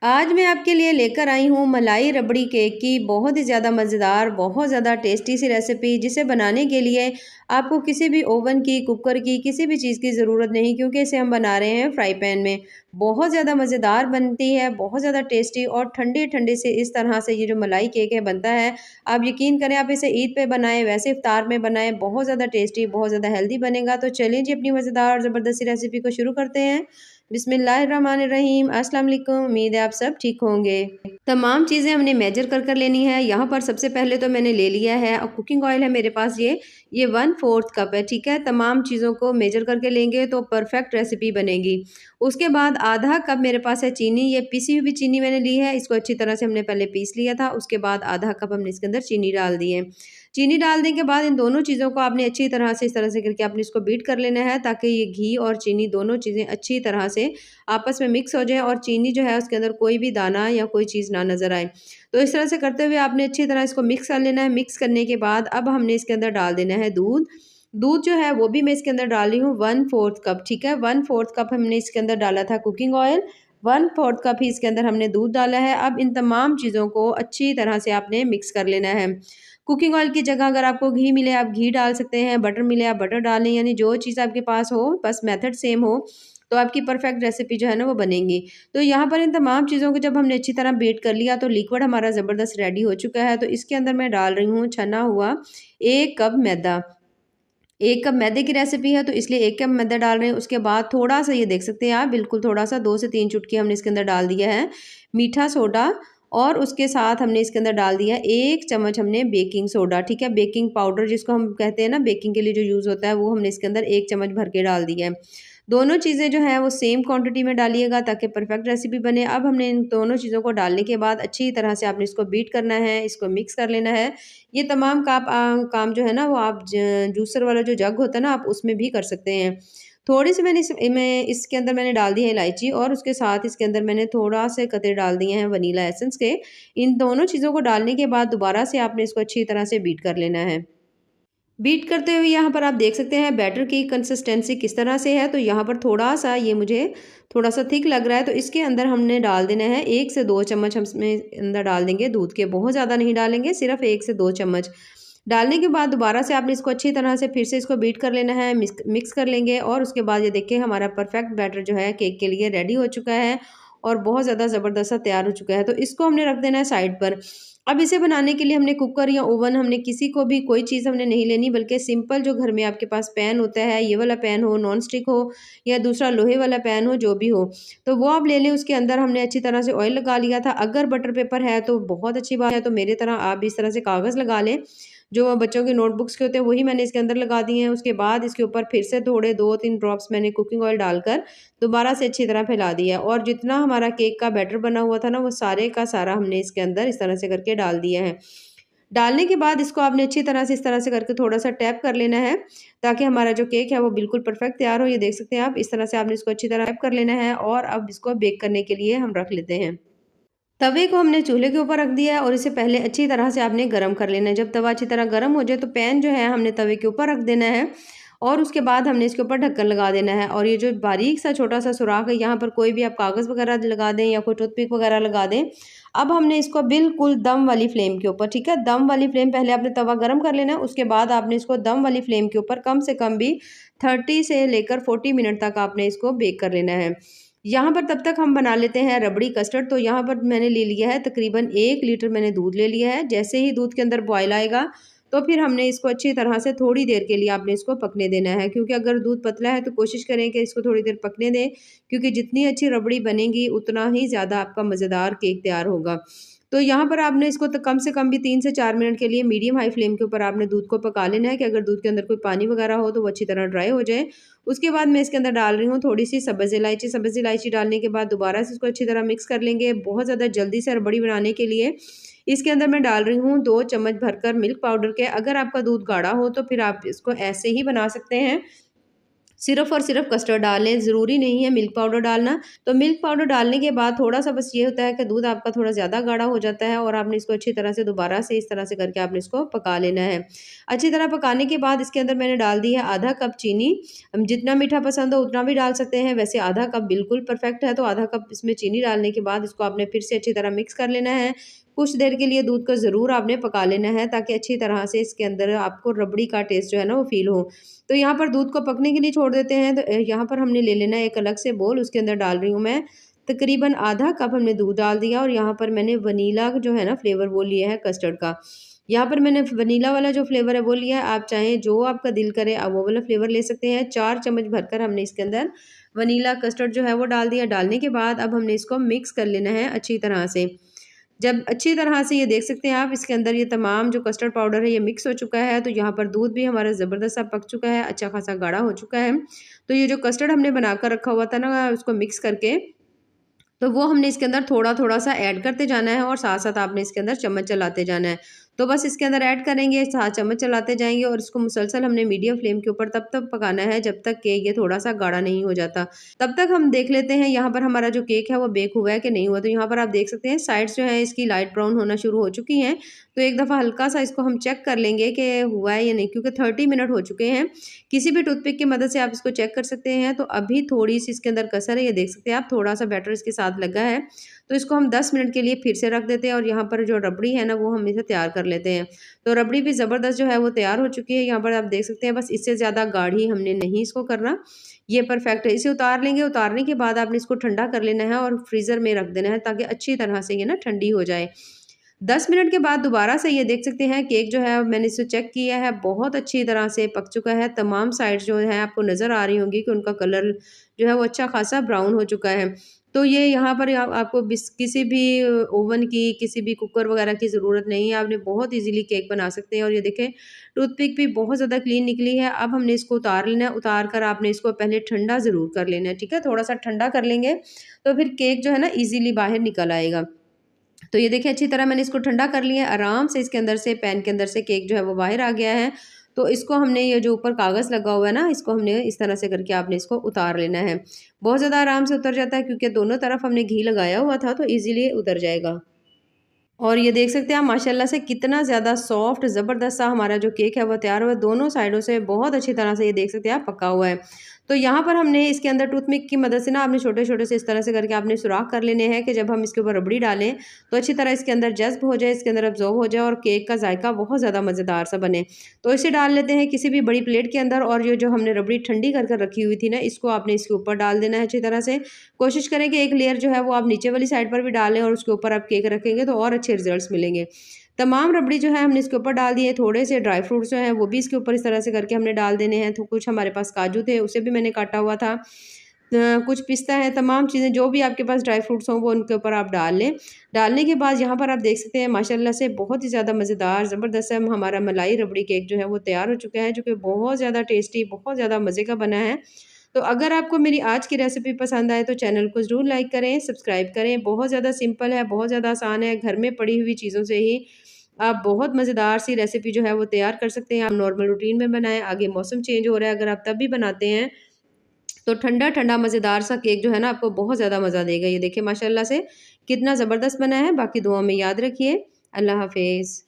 आज मैं आपके लिए लेकर आई हूँ मलाई रबड़ी केक की बहुत ही ज़्यादा मज़ेदार, बहुत ज़्यादा टेस्टी सी रेसिपी, जिसे बनाने के लिए आपको किसी भी ओवन की, कुकर की, किसी भी चीज़ की ज़रूरत नहीं, क्योंकि इसे हम बना रहे हैं फ्राई पैन में। बहुत ज़्यादा मज़ेदार बनती है, बहुत ज़्यादा टेस्टी, और ठंडी-ठंडी से इस तरह से ये जो मलाई केक है बनता है। आप यकीन करें, आप इसे ईद पे बनाएँ, वैसे इफ्तार में बनाएँ, बहुत ज़्यादा टेस्टी, बहुत ज़्यादा हेल्दी बनेगा। तो चलिए जी, अपनी मज़ेदार और ज़बरदस्त सी रेसिपी को शुरू करते हैं। बिस्मिल्लाहिर्रहमानिर्रहीम। अस्सलाम वालेकुम। उम्मीद है आप सब ठीक होंगे। तमाम चीज़ें हमने मेजर कर कर लेनी है। यहाँ पर सबसे पहले तो मैंने ले लिया है, और कुकिंग ऑयल है मेरे पास, ये 1/4 कप है, ठीक है। तमाम चीज़ों को मेजर करके लेंगे तो परफेक्ट रेसिपी बनेगी। उसके बाद आधा कप मेरे पास है चीनी, ये पिसी हुई चीनी मैंने ली है। इसको अच्छी तरह से हमने पहले पीस लिया था। उसके बाद आधा कप हमने इसके अंदर चीनी डाल दी है। चीनी डालने के बाद इन दोनों चीज़ों को आपने अच्छी तरह से इस तरह से करके आपने इसको बीट कर लेना है, ताकि ये घी और चीनी दोनों चीज़ें अच्छी तरह से आपस में मिक्स हो जाए, और चीनी जो है उसके अंदर कोई भी दाना या कोई चीज़ ना नज़र आए। तो इस तरह से करते हुए आपने अच्छी तरह इसको मिक्स कर लेना है। मिक्स करने के बाद अब हमने इसके अंदर डाल देना है दूध। दूध जो है वो भी मैं इसके अंदर डाल रही हूँ 1/4 कप, ठीक है। 1/4 कप हमने इसके अंदर डाला था कुकिंग ऑयल, 1/4 कप ही इसके अंदर हमने दूध डाला है। अब इन तमाम चीज़ों को अच्छी तरह से आपने मिक्स कर लेना है। कुकिंग ऑयल की जगह अगर आपको घी मिले, आप घी डाल सकते हैं, बटर मिले आप बटर डाल लें, यानी जो चीज़ आपके पास हो, बस मेथड सेम हो, तो आपकी परफेक्ट रेसिपी जो है ना वो बनेगी। तो यहाँ पर इन तमाम चीज़ों को जब हमने अच्छी तरह बीट कर लिया, तो लिक्विड हमारा ज़बरदस्त रेडी हो चुका है। तो इसके अंदर मैं डाल रही हूँ छना हुआ 1 कप मैदा। 1 कप मैदे की रेसिपी है, तो इसलिए 1 कप मैदा डाल रहे हैं। उसके बाद थोड़ा-सा, ये देख सकते हैं आप, बिल्कुल थोड़ा-सा 2 से 3 चुटकी हमने इसके अंदर डाल दिया है मीठा सोडा, और उसके साथ हमने इसके अंदर डाल दिया 1 चम्मच हमने बेकिंग सोडा, ठीक है। बेकिंग पाउडर जिसको हम कहते हैं ना, बेकिंग के लिए जो यूज़ होता है, वो हमने इसके अंदर 1 चम्मच भर के डाल दिया है। दोनों चीज़ें जो हैं वो सेम क्वांटिटी में डालिएगा, ताकि परफेक्ट रेसिपी बने। अब हमने इन दोनों चीज़ों को डालने के बाद अच्छी तरह से आपने इसको बीट करना है, इसको मिक्स कर लेना है। ये तमाम काम जो है ना, वो आप जूसर वाला जो जग होता है ना, आप उसमें भी कर सकते हैं। थोड़ी-सी मैं इसके अंदर मैंने डाल दी है इलायची, और उसके साथ इसके अंदर मैंने थोड़ा से कतरे डाल दिए हैं वनीला एसेंस के। इन दोनों चीज़ों को डालने के बाद दोबारा से आपने इसको अच्छी तरह से बीट कर लेना है। बीट करते हुए यहाँ पर आप देख सकते हैं बैटर की कंसिस्टेंसी किस तरह से है। तो यहाँ पर थोड़ा-सा ये मुझे थोड़ा-सा थिक लग रहा है, तो इसके अंदर हमने डाल देना है 1 से 2 चम्मच हम इसमें अंदर डाल देंगे दूध के, बहुत ज़्यादा नहीं डालेंगे, सिर्फ़ 1 से 2 चम्मच। डालने के बाद दोबारा से आपने इसको अच्छी तरह से फिर से इसको बीट कर लेना है, मिक्स कर लेंगे, और उसके बाद ये देखिए हमारा परफेक्ट बैटर जो है केक के लिए रेडी हो चुका है, और बहुत ज़्यादा ज़बरदस्त सा तैयार हो चुका है। तो इसको हमने रख देना है साइड पर। अब इसे बनाने के लिए हमने कुकर या ओवन, हमने किसी को भी कोई चीज़ हमने नहीं लेनी, बल्कि सिंपल जो घर में आपके पास पैन होता है, ये वाला पैन हो, नॉन स्टिक हो, या दूसरा लोहे वाला पैन हो, जो भी हो, तो वो आप ले लें। उसके अंदर हमने अच्छी तरह से ऑयल लगा लिया था। अगर बटर पेपर है तो बहुत अच्छी बात है, तो मेरी तरह आप भी इस तरह से कागज़ लगा लें। जो बच्चों के नोटबुक्स के होते हैं वही मैंने इसके अंदर लगा दिए हैं। उसके बाद इसके ऊपर फिर से थोड़े 2-3 ड्रॉप्स मैंने कुकिंग ऑयल डालकर दोबारा से अच्छी तरह फैला दिया, और जितना हमारा केक का बैटर बना हुआ था ना, वो सारे का सारा हमने इसके अंदर इस तरह से करके डाल दिया है। डालने के बाद इसको आपने अच्छी तरह से इस तरह से करके थोड़ा-सा टैप कर लेना है, ताकि हमारा जो केक है वो बिल्कुल परफेक्ट तैयार हो। ये देख सकते हैं आप, इस तरह से आपने इसको अच्छी तरह टैप कर लेना है, और अब इसको बेक करने के लिए हम रख लेते हैं। तवे को हमने चूल्हे के ऊपर रख दिया है, और इसे पहले अच्छी तरह से आपने गरम कर लेना है। जब तवा अच्छी तरह गरम हो जाए, तो पैन जो है हमने तवे के ऊपर रख देना है, और उसके बाद हमने इसके ऊपर ढक्कन लगा देना है। और ये जो बारीक सा छोटा सा सुराख है, यहाँ पर कोई भी आप कागज़ वगैरह लगा दें, या कोई टूथपिक वगैरह लगा दें। अब हमने इसको बिल्कुल दम वाली फ्लेम के ऊपर, ठीक है, दम वाली फ्लेम, पहले आपने तवा गरम कर लेना है, उसके बाद आपने इसको दम वाली फ्लेम के ऊपर कम से कम भी 30 से लेकर 40 मिनट तक आपने इसको बेक कर लेना है। यहाँ पर तब तक हम बना लेते हैं रबड़ी कस्टर्ड। तो यहाँ पर मैंने ले लिया है तकरीबन 1 लीटर मैंने दूध ले लिया है। जैसे ही दूध के अंदर बॉयल आएगा, तो फिर हमने इसको अच्छी तरह से थोड़ी देर के लिए आपने इसको पकने देना है, क्योंकि अगर दूध पतला है तो कोशिश करें कि इसको थोड़ी देर पकने दें, क्योंकि जितनी अच्छी रबड़ी बनेगी उतना ही ज़्यादा आपका मज़ेदार केक तैयार होगा। तो यहाँ पर आपने इसको तो कम से कम भी 3 से 4 मिनट के लिए मीडियम हाई फ्लेम के ऊपर आपने दूध को पका लेना है, कि अगर दूध के अंदर कोई पानी वगैरह हो तो वो अच्छी तरह ड्राई हो जाए। उसके बाद मैं इसके अंदर डाल रही हूँ थोड़ी-सी सब्ज़ इलायची डालने के बाद दोबारा से इसको अच्छी तरह मिक्स कर लेंगे। बहुत ज़्यादा जल्दी से रबड़ी बनाने के लिए इसके अंदर मैं डाल रही हूँ 2 चम्मच भरकर मिल्क पाउडर के। अगर आपका दूध गाढ़ा हो तो फिर आप इसको ऐसे ही बना सकते हैं। सिर्फ़ और सिर्फ़ कस्टर्ड डालें, ज़रूरी नहीं है मिल्क पाउडर डालना। तो मिल्क पाउडर डालने के बाद थोड़ा-सा बस ये होता है कि दूध आपका थोड़ा ज़्यादा गाढ़ा हो जाता है और आपने इसको अच्छी तरह से दोबारा से इस तरह से करके आपने इसको पका लेना है। अच्छी तरह पकाने के बाद इसके अंदर मैंने डाल दी है आधा कप चीनी। जितना मीठा पसंद हो उतना भी डाल सकते हैं, वैसे आधा कप बिल्कुल परफ़ेक्ट है, तो आधा कप इसमें चीनी डालने के बाद इसको आपने फिर से अच्छी तरह मिक्स कर लेना है। कुछ देर के लिए दूध को ज़रूर आपने पका लेना है ताकि अच्छी तरह से इसके अंदर आपको रबड़ी का टेस्ट जो है ना वो फ़ील हो। तो यहाँ पर दूध को पकने के लिए छोड़ देते हैं, तो यहाँ पर हमने ले लेना है एक अलग से बोल, उसके अंदर डाल रही हूँ मैं तकरीबन आधा कप हमने दूध डाल दिया और यहाँ पर मैंने वनीला जो है ना फ्लेवर वो लिया है कस्टर्ड का। यहाँ पर मैंने वनीला वाला जो फ्लेवर है वो लिया है, आप चाहें जो आपका दिल करे आप वो वाला फ्लेवर ले सकते हैं। 4 चम्मच भरकर हमने इसके अंदर वनीला कस्टर्ड जो है वो डाल दिया। डालने के बाद अब हमने इसको मिक्स कर लेना है अच्छी तरह से। जब अच्छी तरह से ये देख सकते हैं आप इसके अंदर ये तमाम जो कस्टर्ड पाउडर है ये मिक्स हो चुका है, तो यहाँ पर दूध भी हमारा ज़बरदस्त सा पक चुका है, अच्छा खासा गाढ़ा हो चुका है। तो ये जो कस्टर्ड हमने बनाकर रखा हुआ था ना उसको मिक्स करके, तो वो हमने इसके अंदर थोड़ा-थोड़ा सा ऐड करते जाना है और साथ-साथ आपने इसके अंदर चम्मच चलाते जाना है। तो बस इसके अंदर ऐड करेंगे, साथ चम्मच चलाते जाएँगे और इसको मुसलसल हमने मीडियम फ्लेम के ऊपर तब तक पकाना है जब तक कि ये थोड़ा-सा गाढ़ा नहीं हो जाता। तब तक हम देख लेते हैं यहाँ पर हमारा जो केक है वो बेक हुआ है कि नहीं हुआ। तो यहाँ पर आप देख सकते हैं साइड्स जो है इसकी लाइट ब्राउन होना शुरू हो चुकी हैं। तो एक दफ़ा हल्का-सा इसको हम चेक कर लेंगे कि हुआ है या नहीं, क्योंकि 30 मिनट हो चुके हैं। किसी भी टूथपिक की मदद से आप इसको चेक कर सकते हैं। तो अभी थोड़ी-सी इसके अंदर कसर है, ये देख सकते हैं आप, थोड़ा-सा बैटर इसके साथ लगा है। तो इसको हम 10 मिनट के लिए फिर से रख देते हैं और यहाँ पर जो रबड़ी है ना वो हम इसे तैयार कर लेते हैं। तो रबड़ी भी ज़बरदस्त जो है वो तैयार हो चुकी है। यहाँ पर आप देख सकते हैं, बस इससे ज़्यादा गाढ़ी हमने नहीं इसको करना, ये परफेक्ट है। इसे उतार लेंगे, उतारने के बाद आपने इसको ठंडा कर लेना है और फ्रीज़र में रख देना है ताकि अच्छी तरह से ये ना ठंडी हो जाए। 10 मिनट के बाद दोबारा से ये देख सकते हैं केक जो है मैंने इसे चेक किया है, बहुत अच्छी तरह से पक चुका है। तमाम साइड्स जो हैं आपको नज़र आ रही होंगी कि उनका कलर जो है वो अच्छा खासा ब्राउन हो चुका है। तो ये यहाँ पर आपको किसी भी ओवन की, किसी भी कुकर वगैरह की ज़रूरत नहीं है। आपने बहुत ईज़िली केक बना सकते हैं और ये देखें टूथपिक भी बहुत ज़्यादा क्लीन निकली है। अब हमने इसको उतार लेना है, उतार कर आपने इसको पहले ठंडा ज़रूर कर लेना है, ठीक है? थोड़ा-सा ठंडा कर लेंगे तो फिर केक जो है ना ईज़िली बाहर निकल आएगा। तो ये देखिए अच्छी तरह मैंने इसको ठंडा कर लिया है, आराम से इसके अंदर से पैन के अंदर से केक जो है वो बाहर आ गया है। तो इसको हमने ये जो ऊपर कागज़ लगा हुआ है ना, इसको हमने इस तरह से करके आपने इसको उतार लेना है। बहुत ज़्यादा आराम से उतर जाता है क्योंकि दोनों तरफ हमने घी लगाया हुआ था, तो ईज़िली उतर जाएगा। और ये देख सकते हैं आप माशाल्लाह से कितना ज़्यादा सॉफ्ट ज़बरदस्त सा हमारा जो केक है वो तैयार हुआ है। दोनों साइडों से बहुत अच्छी तरह से ये देख सकते हैं आप पका हुआ है। तो यहाँ पर हमने इसके अंदर टूथपिक की मदद से ना आपने छोटे-छोटे से इस तरह से करके आपने सुराख कर लेने हैं कि जब हम इसके ऊपर रबड़ी डालें तो अच्छी तरह इसके अंदर जज़्ब हो जाए, इसके अंदर अब्ज़ॉर्ब हो जाए और केक का ज़ायका बहुत ज़्यादा मज़ेदार सा बने। तो इसे डाल लेते हैं किसी भी बड़ी प्लेट के अंदर और ये जो हमने रबड़ी ठंडी कर कर रखी हुई थी ना, इसको आपने इसके ऊपर डाल देना है अच्छी तरह से। कोशिश करें कि एक लेयर जो है वो आप नीचे वाली साइड पर भी डालें और उसके ऊपर आप केक रखेंगे तो और अच्छे रिजल्ट्स मिलेंगे। तमाम रबड़ी जो है हमने इसके ऊपर डाल दी है, थोड़े से ड्राई फ्रूट्स जो हैं वो भी इसके ऊपर इस तरह से करके हमने डाल देने हैं। तो कुछ हमारे पास काजू थे, उसे भी मैंने काटा हुआ था। कुछ पिस्ता है, तमाम चीज़ें जो भी आपके पास ड्राई फ्रूट्स हों वो उनके ऊपर आप डाल लें। डालने के बाद यहाँ पर आप देख सकते हैं माशाल्लाह से बहुत ही ज़्यादा मज़ेदार ज़बरदस्त सा हमारा मलाई रबड़ी केक जो है वो तैयार हो चुका है, जो कि बहुत ज़्यादा टेस्टी, बहुत ज़्यादा मज़े का बना है। तो अगर आपको मेरी आज की रेसिपी पसंद आए तो चैनल को ज़रूर लाइक करें, सब्सक्राइब करें। बहुत ज़्यादा सिंपल है, बहुत ज़्यादा आसान है, घर में पड़ी हुई चीज़ों से ही आप बहुत मज़ेदार सी रेसिपी जो है वो तैयार कर सकते हैं। आप नॉर्मल रूटीन में बनाएँ, आगे मौसम चेंज हो रहा है, अगर आप तब भी बनाते हैं तो ठंडा-ठंडा मज़ेदार सा केक जो है ना आपको बहुत ज़्यादा मज़ा देगा। ये देखिए माशाल्लाह से कितना ज़बरदस्त बना है। बाकी दुआओं में याद रखिए। अल्लाह हाफ़िज़।